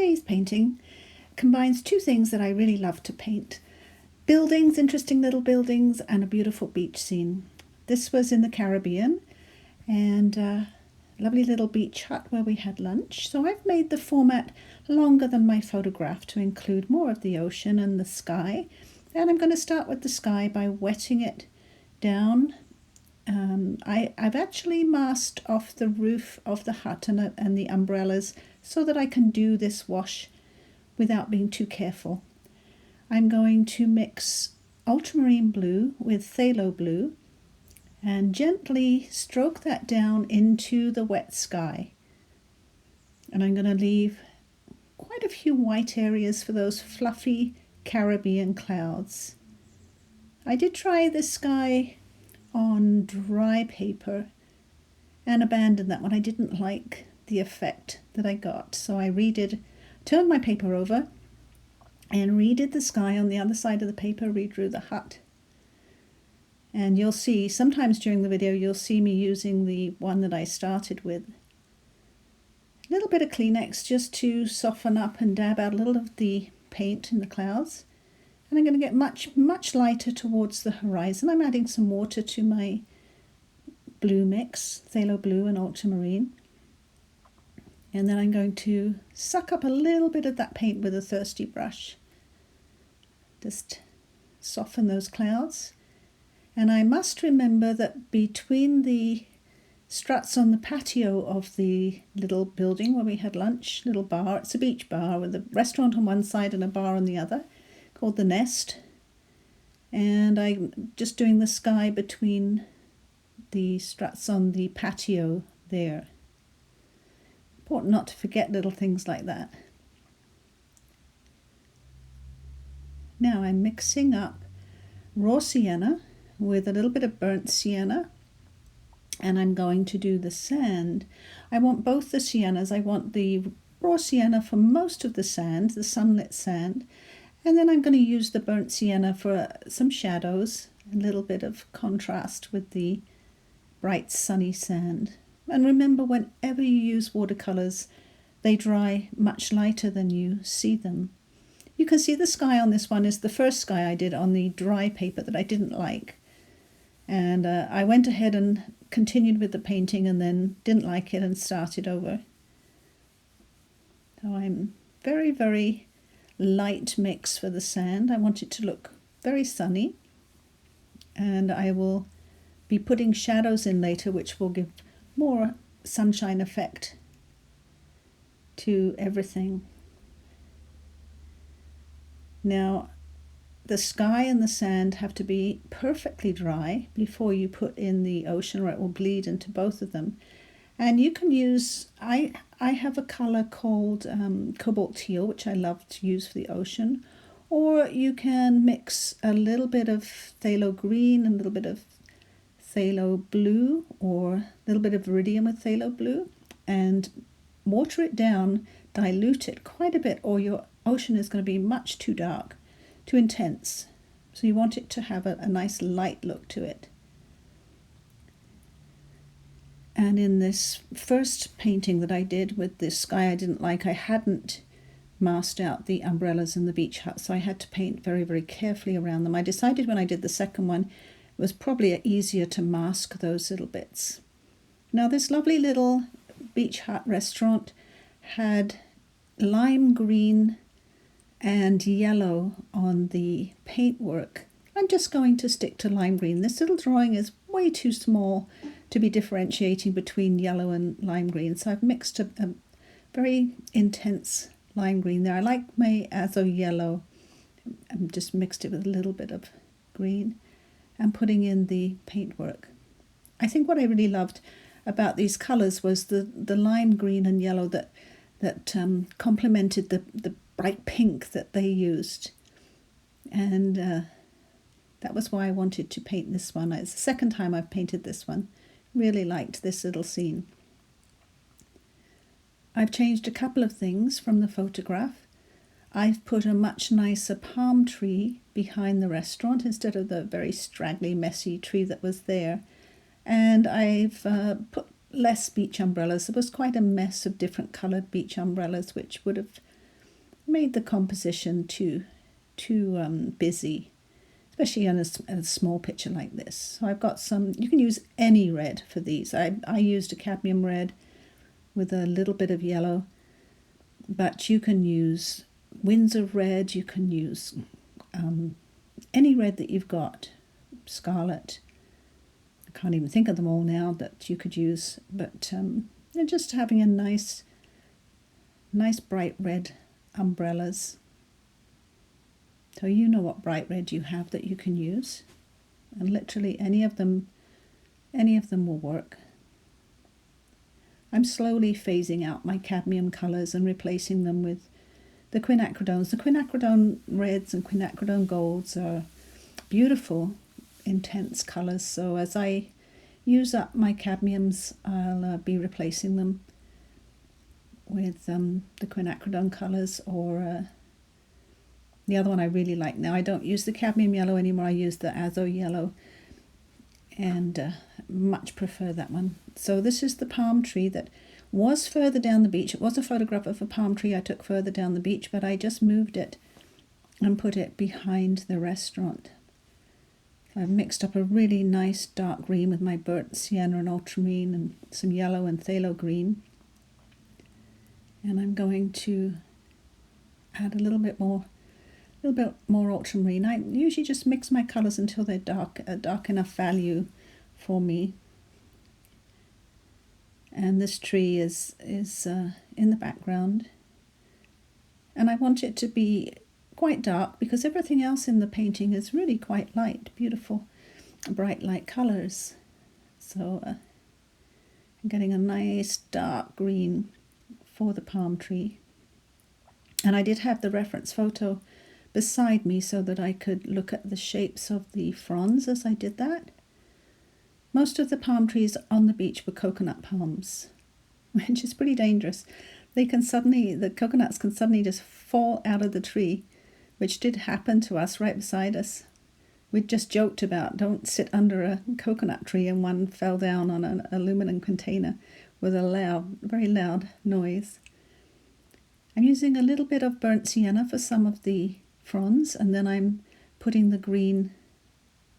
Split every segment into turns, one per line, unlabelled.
today's painting combines two things that I really love to paint. Buildings, interesting little buildings, and a beautiful beach scene. This was in the Caribbean, and a lovely little beach hut where we had lunch. So I've made the format longer than my photograph to include more of the ocean and the sky. And I'm going to start with the sky by wetting it down. I've actually masked off the roof of the hut and the umbrellas so that I can do this wash without being too careful. I'm going to mix ultramarine blue with phthalo blue and gently stroke that down into the wet sky. And I'm going to leave quite a few white areas for those fluffy Caribbean clouds. I did try this sky on dry paper and abandoned that one. I didn't like the effect that I got, so I turned my paper over and redid the sky on the other side of the paper, redrew the hut. And you'll see, sometimes during the video, you'll see me using the one that I started with. A little bit of Kleenex just to soften up and dab out a little of the paint in the clouds. And I'm going to get much lighter towards the horizon. I'm adding some water to my blue mix, phthalo blue and ultramarine. And then I'm going to suck up a little bit of that paint with a thirsty brush. Just soften those clouds. And I must remember that between the struts on the patio of the little building where we had lunch, little bar, it's a beach bar with a restaurant on one side and a bar on the other, called The Nest. And I'm just doing the sky between the struts on the patio there. Important not to forget little things like that. Now I'm mixing up raw sienna with a little bit of burnt sienna, and I'm going to do the sand. I want both the siennas. I want the raw sienna for most of the sand, the sunlit sand, and then I'm going to use the burnt sienna for some shadows, a little bit of contrast with the bright sunny sand. And remember, whenever you use watercolours, they dry much lighter than you see them. You can see the sky on this one is the first sky I did on the dry paper that I didn't like. And I went ahead and continued with the painting and then didn't like it and started over. So I'm very, very light mix for the sand. I want it to look very sunny. And I will be putting shadows in later, which will give more sunshine effect to everything. Now, the sky and the sand have to be perfectly dry before you put in the ocean, or it will bleed into both of them. And you can use, I have a colour called cobalt teal, which I love to use for the ocean. Or you can mix a little bit of phthalo green and a little bit of phthalo blue, or a little bit of iridium with phthalo blue, and water it down, dilute it quite a bit, or your ocean is going to be much too dark, too intense. So you want it to have a nice light look to it. And in this first painting that I did with this sky I didn't like, I hadn't masked out the umbrellas in the beach hut, so I had to paint very, very carefully around them. I decided when I did the second one it was probably easier to mask those little bits. Now, this lovely little beach hut restaurant had lime green and yellow on the paintwork. I'm just going to stick to lime green. This little drawing is way too small to be differentiating between yellow and lime green, so I've mixed a very intense lime green there. I like my Azo Yellow. I've just mixed it with a little bit of green and putting in the paintwork. I think what I really loved about these colours was the lime green and yellow that complemented the bright pink that they used. And that was why I wanted to paint this one. It's the second time I've painted this one. Really liked this little scene. I've changed a couple of things from the photograph. I've put a much nicer palm tree behind the restaurant instead of the very straggly, messy tree that was there. And I've put less beach umbrellas. There was quite a mess of different coloured beach umbrellas, which would have made the composition too busy, especially on a small picture like this. So I've got some, you can use any red for these. I used a cadmium red with a little bit of yellow, but you can use Winsor red, you can use any red that you've got, scarlet. I can't even think of them all now that you could use, but just having a nice bright red umbrellas. So you know what bright red you have that you can use, and literally any of them will work. I'm slowly phasing out my cadmium colours and replacing them with the quinacridones. The quinacridone reds and quinacridone golds are beautiful, intense colours. So as I use up my cadmiums, I'll be replacing them with the quinacridone colours, or the other one I really like now. I don't use the cadmium yellow anymore. I use the Azo Yellow, and much prefer that one. So this is the palm tree that was further down the beach. It was a photograph of a palm tree I took further down the beach, but I just moved it and put it behind the restaurant. I've mixed up a really nice dark green with my burnt sienna and ultramarine and some yellow and phthalo green. And I'm going to add a little bit more ultramarine. I usually just mix my colours until they're dark enough value for me. And this tree is in the background, and I want it to be quite dark because everything else in the painting is really quite light, beautiful, bright light colours. So I'm getting a nice dark green for the palm tree. And I did have the reference photo beside me so that I could look at the shapes of the fronds as I did that. Most of the palm trees on the beach were coconut palms, which is pretty dangerous. The coconuts can suddenly just fall out of the tree, which did happen to us right beside us. We'd just joked about don't sit under a coconut tree, and one fell down on an aluminum container with a very loud noise. I'm using a little bit of burnt sienna for some of the fronds, and then I'm putting the green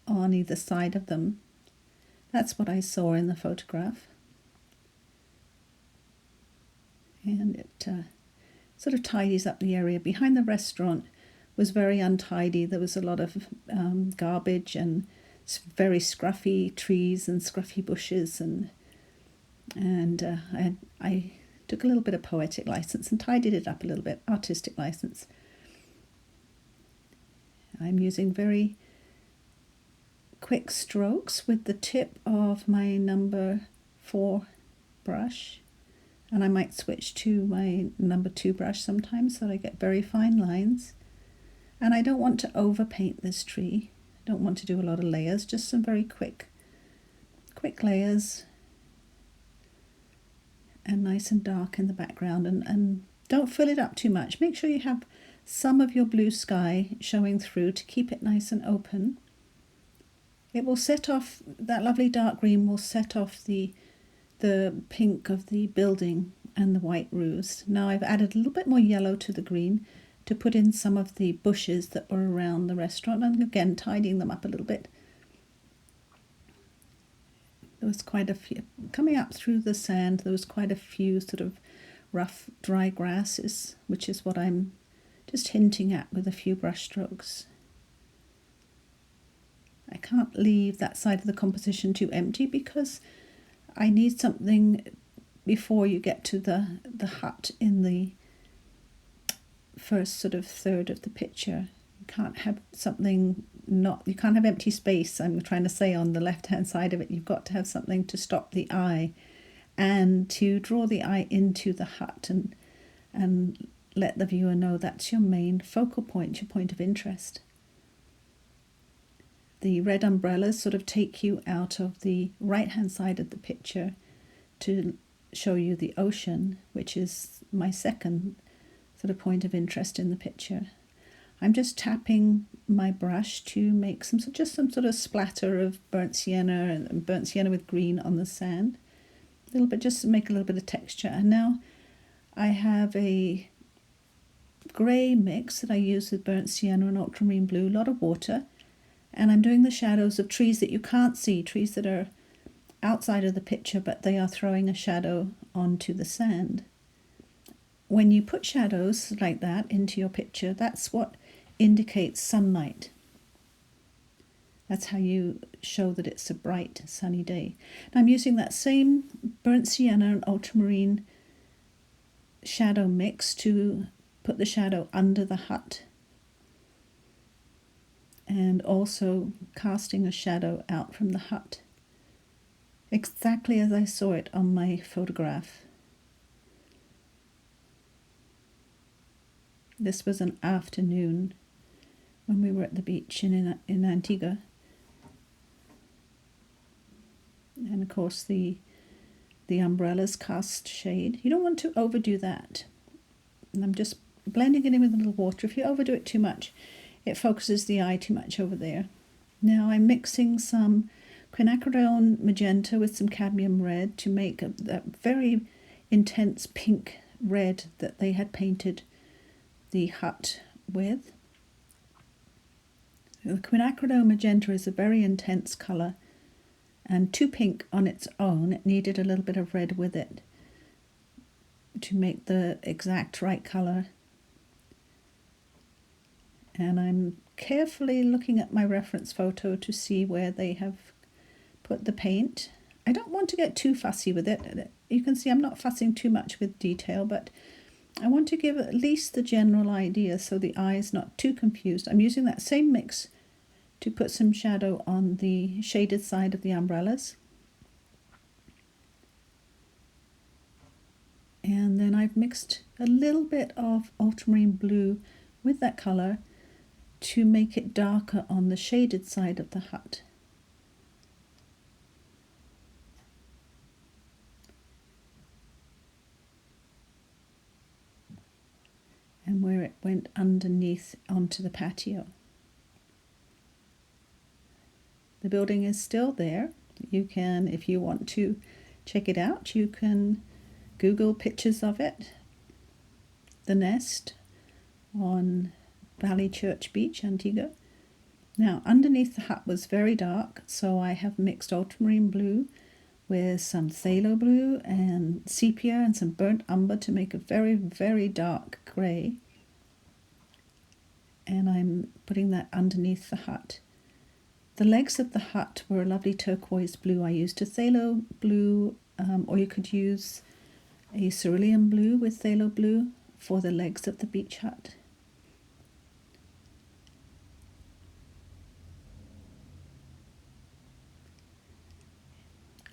on either side of them. That's what I saw in the photograph. And it sort of tidies up the area. Behind the restaurant was very untidy. There was a lot of garbage and very scruffy trees and scruffy bushes, and I took a little bit of poetic license and tidied it up a little bit, artistic license. I'm using very quick strokes with the tip of my number 4 brush, and I might switch to my number 2 brush sometimes so that I get very fine lines. And I don't want to overpaint this tree. I don't want to do a lot of layers, just some very quick layers, and nice and dark in the background, and don't fill it up too much. Make sure you have some of your blue sky showing through to keep it nice and open. It will set off, that lovely dark green will set off the pink of the building and the white roofs. Now I've added a little bit more yellow to the green to put in some of the bushes that were around the restaurant, and again tidying them up a little bit. There was quite a few, coming up through the sand, there was quite a few sort of rough dry grasses, which is what I'm just hinting at with a few brush strokes. I can't leave that side of the composition too empty because I need something before you get to the hut in the first sort of third of the picture. You can't have something you can't have empty space, I'm trying to say, on the left hand side of it. You've got to have something to stop the eye and to draw the eye into the hut and let the viewer know that's your main focal point, your point of interest. The red umbrellas sort of take you out of the right-hand side of the picture to show you the ocean, which is my second sort of point of interest in the picture. I'm just tapping my brush to make some sort of splatter of burnt sienna and burnt sienna with green on the sand. A little bit, just to make a little bit of texture. And now I have a grey mix that I use with burnt sienna and ultramarine blue, a lot of water, and I'm doing the shadows of trees that you can't see, trees that are outside of the picture, but they are throwing a shadow onto the sand. When you put shadows like that into your picture, that's what indicates sunlight. That's how you show that it's a bright, sunny day. And I'm using that same burnt sienna and ultramarine shadow mix to put the shadow under the hut, and also casting a shadow out from the hut, exactly as I saw it on my photograph. This was an afternoon when we were at the beach in Antigua. And of course the umbrellas cast shade. You don't want to overdo that. And I'm just blending it in with a little water. If you overdo it too much, it focuses the eye too much over there. Now I'm mixing some Quinacridone Magenta with some Cadmium Red to make that very intense pink red that they had painted the hut with. The Quinacridone Magenta is a very intense colour, and too pink on its own. It needed a little bit of red with it to make the exact right colour. And I'm carefully looking at my reference photo to see where they have put the paint. I don't want to get too fussy with it. You can see I'm not fussing too much with detail, but I want to give at least the general idea so the eye is not too confused. I'm using that same mix to put some shadow on the shaded side of the umbrellas. And then I've mixed a little bit of ultramarine blue with that colour to make it darker on the shaded side of the hut. And where it went underneath onto the patio. The building is still there. You can, if you want to check it out, you can Google pictures of it. The nest on Valley Church Beach, Antigua. Now, underneath the hut was very dark, so I have mixed ultramarine blue with some phthalo blue and sepia and some burnt umber to make a very, very dark grey. And I'm putting that underneath the hut. The legs of the hut were a lovely turquoise blue. I used a phthalo blue, or you could use a cerulean blue with phthalo blue for the legs of the beach hut.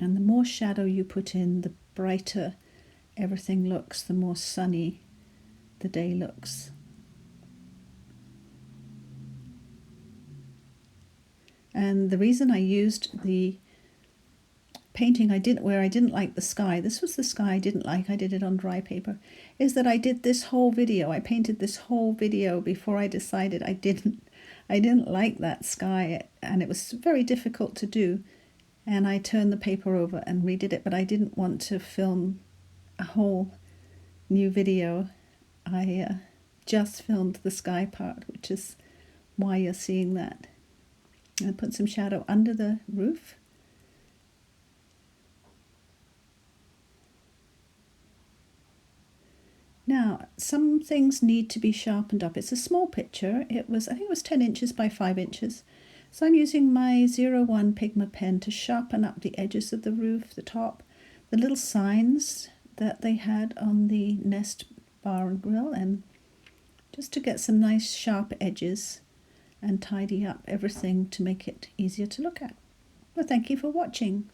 And the more shadow you put in, the brighter everything looks, the more sunny the day looks. And the reason I used the painting where I didn't like the sky, this was the sky I didn't like, I did it on dry paper, is that I did this whole video, I painted this whole video before I decided I didn't like that sky, and it was very difficult to do. And I turned the paper over and redid it, but I didn't want to film a whole new video. I just filmed the sky part, which is why you're seeing that. I put some shadow under the roof. Now, some things need to be sharpened up. It's a small picture. I think it was 10 inches by 5 inches. So I'm using my 01 Pigma pen to sharpen up the edges of the roof, the top, the little signs that they had on the nest bar and grill, and just to get some nice sharp edges and tidy up everything to make it easier to look at. Well, thank you for watching.